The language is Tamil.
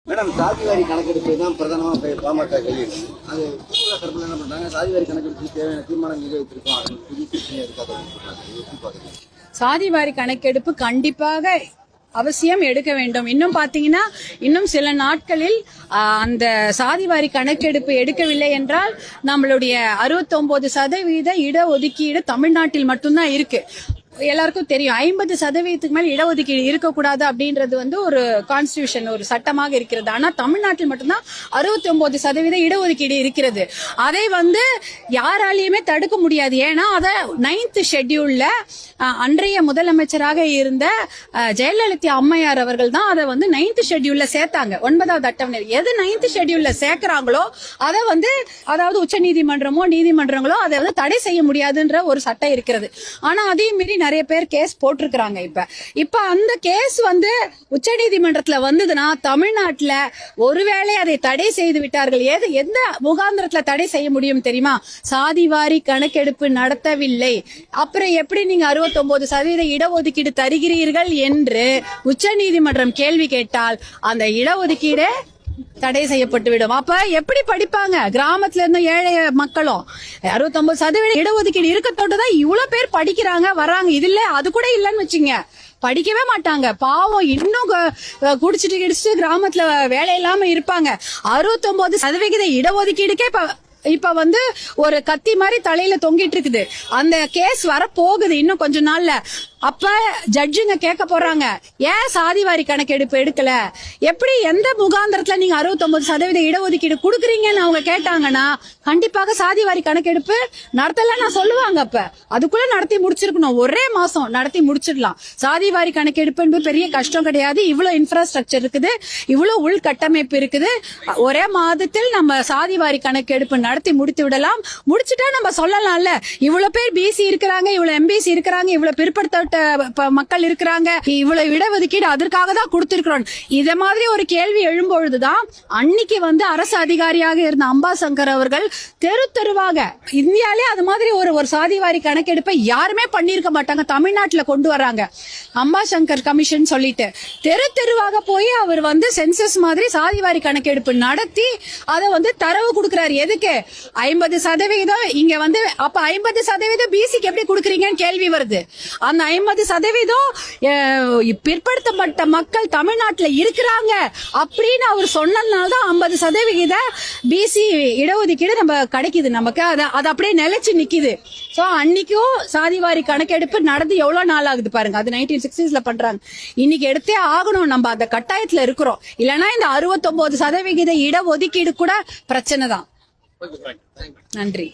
மேடம், சாதிவாரி கணக்கெடுப்பு தான் பிரதானமா பாமக கேள்வி. அது திமுக தரப்புல என்ன பண்றாங்க? சாதிவாரி கணக்கெடுப்பு தேவையான தீர்மானம் நிறைவேற்றிருக்கோம், அது புதிய பிரச்சனை இருக்காது. சாதிவாரி கணக்கெடுப்பு கண்டிப்பாக அவசியம் எடுக்க வேண்டும். இன்னும் பாத்தீங்கன்னா இன்னும் சில நாட்களில் அந்த சாதிவாரி கணக்கெடுப்பு எடுக்கவில்லை என்றால் நம்மளுடைய 69% இடஒதுக்கீடு தமிழ்நாட்டில் மட்டும்தான் இருக்கு. எல்லாருக்கும் தெரியும் 50% மேல் இடஒதுக்கீடு இருக்கக்கூடாது அப்படின்றது ஒரு கான்ஸ்டிடியூஷன், ஒரு சட்டமாக இருக்கிறது. ஆனா தமிழ்நாட்டில் மட்டும்தான் 69% இடஒதுக்கீடு இருக்கிறது. அதை யாராலையுமே தடுக்க முடியாது. ஏன்னா அதை 9th ஷெட்யூல்ல அன்றைய முதலமைச்சராக இருந்த ஜெயலலிதா அம்மையார் அவர்கள் தான் அதை 9th ஷெட்யூல்ல சேர்த்தாங்க. 9வது அட்டவணை எது 9th ஷெட்யூல்ல சேர்க்கிறாங்களோ அதை அதாவது உச்ச நீதிமன்றமோ நீதிமன்றங்களோ அதை தடை செய்ய முடியாதுன்ற ஒரு சட்டம் இருக்கிறது. ஆனா அதே மீறி நிறைய பேர் கேஸ் போட்டிருக்கிறாங்க. இப்ப அந்த கேஸ் உச்ச நீதிமன்றத்துல வந்ததுன்னா தமிழ்நாட்டுல ஒருவேளை அதை தடை செய்து விட்டார்கள். எந்த முகாந்திரத்துல தடை செய்ய முடியும் தெரியுமா? சாதிவாரி கணக்கெடுப்பு நடத்தவில்லை, அப்புறம் எப்படி நீங்க 69% இடஒதுக்கீடு தருகிறீர்கள் என்று உச்ச நீதிமன்றம் கேள்வி கேட்டால் அந்த இடஒதுக்கீடு தடை செய்யப்பட்டுவிடும். அப்ப எப்படி படிப்பாங்க? கிராமத்துல இருந்து ஏழை மக்களும் 69% இடஒதுக்கீடு இருக்கத்தோட்டுதான் இவ்வளவு பேர் படிக்கிறாங்க வராங்க. இது இல்ல அது கூட இல்லன்னு வச்சுங்க, படிக்கவே மாட்டாங்க. பாவம் இன்னும் குடிச்சிட்டு கிடிச்சிட்டு கிராமத்துல வேலை இல்லாம இருப்பாங்க. 69% இடஒதுக்கீடுக்கே இப்ப ஒரு கத்தி மாதிரி தலையில தொங்கிட்டு இருக்குது. அந்த கேஸ் வர போகுது இன்னும் கொஞ்ச நாள்ல. அப்ப ஜட்ஜுங்க கேட்க போறாங்க, ஏன் சாதிவாரி கணக்கெடுப்பு எடுக்கல, எப்படி எந்த முகாந்திரத்துல நீங்க 69% இடஒதுக்கீடு கொடுக்குறீங்கன்னு அவங்க கேட்டாங்கன்னா கண்டிப்பாக சாதிவாரி கணக்கெடுப்பு நடத்தல நான் சொல்லுவாங்க. அப்ப அதுக்குள்ள நடத்தி முடிச்சிருக்கணும், ஒரே மாசம் நடத்தி முடிச்சிடலாம். சாதிவாரி கணக்கெடுப்பு என்பது பெரிய கஷ்டம் கிடையாது. இவ்வளவு இன்ஃப்ராஸ்ட்ரக்சர் இருக்குது, இவ்வளவு உள்கட்டமைப்பு இருக்குது. ஒரே மாதத்தில் நம்ம சாதிவாரி கணக்கெடுப்பு நடத்தி முடித்து விடலாம். முடிச்சுட்டா நம்ம சொல்லலாம்ல, இவ்வளவு பேர் பிசி இருக்கிறாங்க, இவ்வளவு எம்பிசி இருக்கிறாங்க, இவ்வளவு பிற்படுத்தப்பட்ட மக்கள் இருக்கிறாங்க, இவ்வளவு இடஒதுக்கீடு அதற்காக தான் கொடுத்திருக்கிறோம். இத மாதிரி ஒரு கேள்வி எழும்பொழுதுதான் அன்னைக்கு அரசு அதிகாரியாக இருந்த அம்பாசங்கர் அவர்கள் தெரு தெருவாக இந்தியாலே அது மாதிரி ஒரு சாதிவாரி கணக்கெடுப்பை யாருமே பண்ணிருக்க மாட்டாங்க, தமிழ்நாட்டுல கொண்டு வராங்க. அம்பாசங்கர் கமிஷன் சொல்லிட்டு தெரு தெருவாக போய் அவர் சென்சஸ் மாதிரி சாதிவாரி கணக்கெடுப்பு நடத்தி அதை தரவு கொடுக்கிறாரு. எதுக்கு? 50% இங்க அப்ப 50% பிசிக்கு எப்படி கொடுக்குறீங்கன்னு கேள்வி வருது. அந்த 50% பிற்படுத்தப்பட்ட மக்கள் தமிழ்நாட்டுல இருக்கிறாங்க அப்படின்னு அவர் சொன்னதுனால்தான் 50% பிசி இடஒதுக்கீடு நம்ம கிடைக்குது. நமக்கு அது அப்படியே நிலைச்சு நிக்குது. சோ அன்னைக்கும் சாதிவாரி கணக்கெடுப்பு நடந்து எவ்வளவு நாள் ஆகுது பாருங்க. அது 1960s பண்றாங்க. இன்னைக்கு எடுத்தே ஆகணும், நம்ம அந்த கட்டாயத்துல இருக்கிறோம். இல்லைன்னா இந்த 69% இடஒதுக்கீடு கூட பிரச்சனை தான். நன்றி.